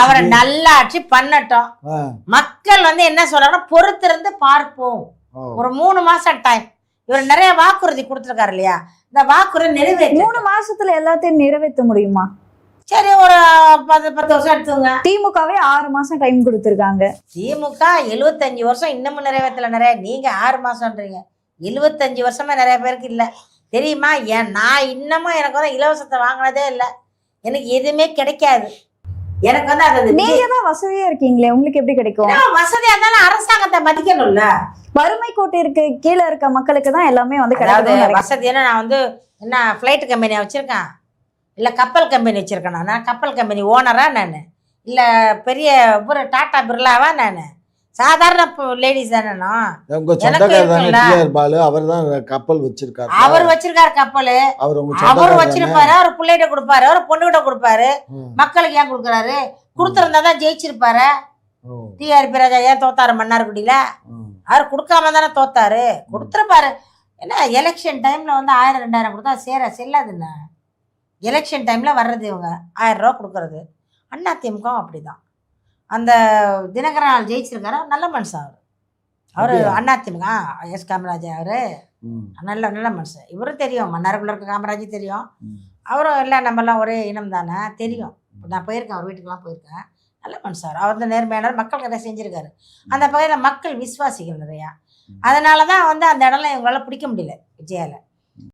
அவரை நல்லாட்சி பண்ணட்டும். மக்கள் வந்து என்ன சொல்றாங்கன்னா பொறுத்திருந்து பார்ப்போம். ஒரு 3 மாசம் டைம். இவர் நிறைய வாக்குறுதி கொடுத்துருக்காரு இல்லையா, இந்த வாக்குறுதி நிறைவேற்ற 3 மாசத்துல எல்லாத்தையும் நிறைவேற்ற முடியுமா? சரி, ஒரு 10 வருஷம் எடுத்துங்க. திமுகவே 6 மாசம் டைம் கொடுத்துருக்காங்க. திமுக 75 வருஷம் இன்னமும் நிறைவேற்றல. நிறைய நீங்க 6 மாசம்ன்றீங்க. 75 வருஷமா நிறைய பேருக்கு இல்லை தெரியுமா? நான் இன்னமும் எனக்கு வந்து இலவசத்தை வாங்கினதே இல்லை. எனக்கு எதுவுமே கிடைக்காது. எனக்கு வந்து அது நீங்க தான் வசதியா இருக்கீங்களே, உங்களுக்கு எப்படி கிடைக்கும்? வசதியா இருந்தாலும் அரசாங்கத்தை மதிக்கணும்ல. வறுமை கோட்டிற்கு கீழே இருக்க மக்களுக்கு தான் எல்லாமே வந்து கிடையாது. வசதியான நான் வந்து என்ன ஃப்ளைட் கம்பெனியா வச்சிருக்கேன், இல்லை கப்பல் கம்பெனி வச்சிருக்கேன். நான் கப்பல் கம்பெனி ஓனரா, நான் இல்லை பெரிய ஒரு டாடா பிர்லாவா, நான் சாதாரண லேடிஸ் தானே. அவர் வச்சிருக்காரு கப்பல், அவர் வச்சிருப்பாரு, அவர் பிள்ளைகிட்ட கொடுப்பாரு, அவர் பொண்ணுகிட்ட கொடுப்பாரு. மக்களுக்கு ஏன் கொடுக்குறாரு? கொடுத்துருந்தாதான் ஜெயிச்சிருப்பாரு. டிஆர்பி ராஜா ஏன் தோத்தாரு மன்னார்குடியில? அவர் கொடுக்காம தானே தோத்தாரு. கொடுத்துருப்பாரு. ஏன்னா எலெக்ஷன் டைம்ல வந்து 1000 2000 கொடுத்தா செல்லாதுண்ணா. எலெக்ஷன் டைம்ல வர்றது இவங்க 1000 ரூபா கொடுக்கறது. அதிமுக அப்படிதான். அந்த தினகரன் ஜெயிச்சிருக்காரு, நல்ல மனுஷன் அவர். அதிமுக எஸ் காமராஜ் அவரு நல்ல மனுஷன். இவரும் தெரியும், மன்னார்குள்ள இருக்க காமராஜ் தெரியும். அவரும் இல்லை நம்மெல்லாம் ஒரே இனம் தானே தெரியும். நான் போயிருக்கேன், அவர் வீட்டுக்கெல்லாம் போயிருக்கேன். நல்ல மனுஷன். அவர் வந்து நேர்மையானவர், மக்கள் நிறைய செஞ்சிருக்காரு. அந்த பகுதியில் மக்கள் விசுவாசிகள் நிறையா. அதனால தான் வந்து அந்த இடம்லாம் இவங்களால பிடிக்க முடியல விஜயால.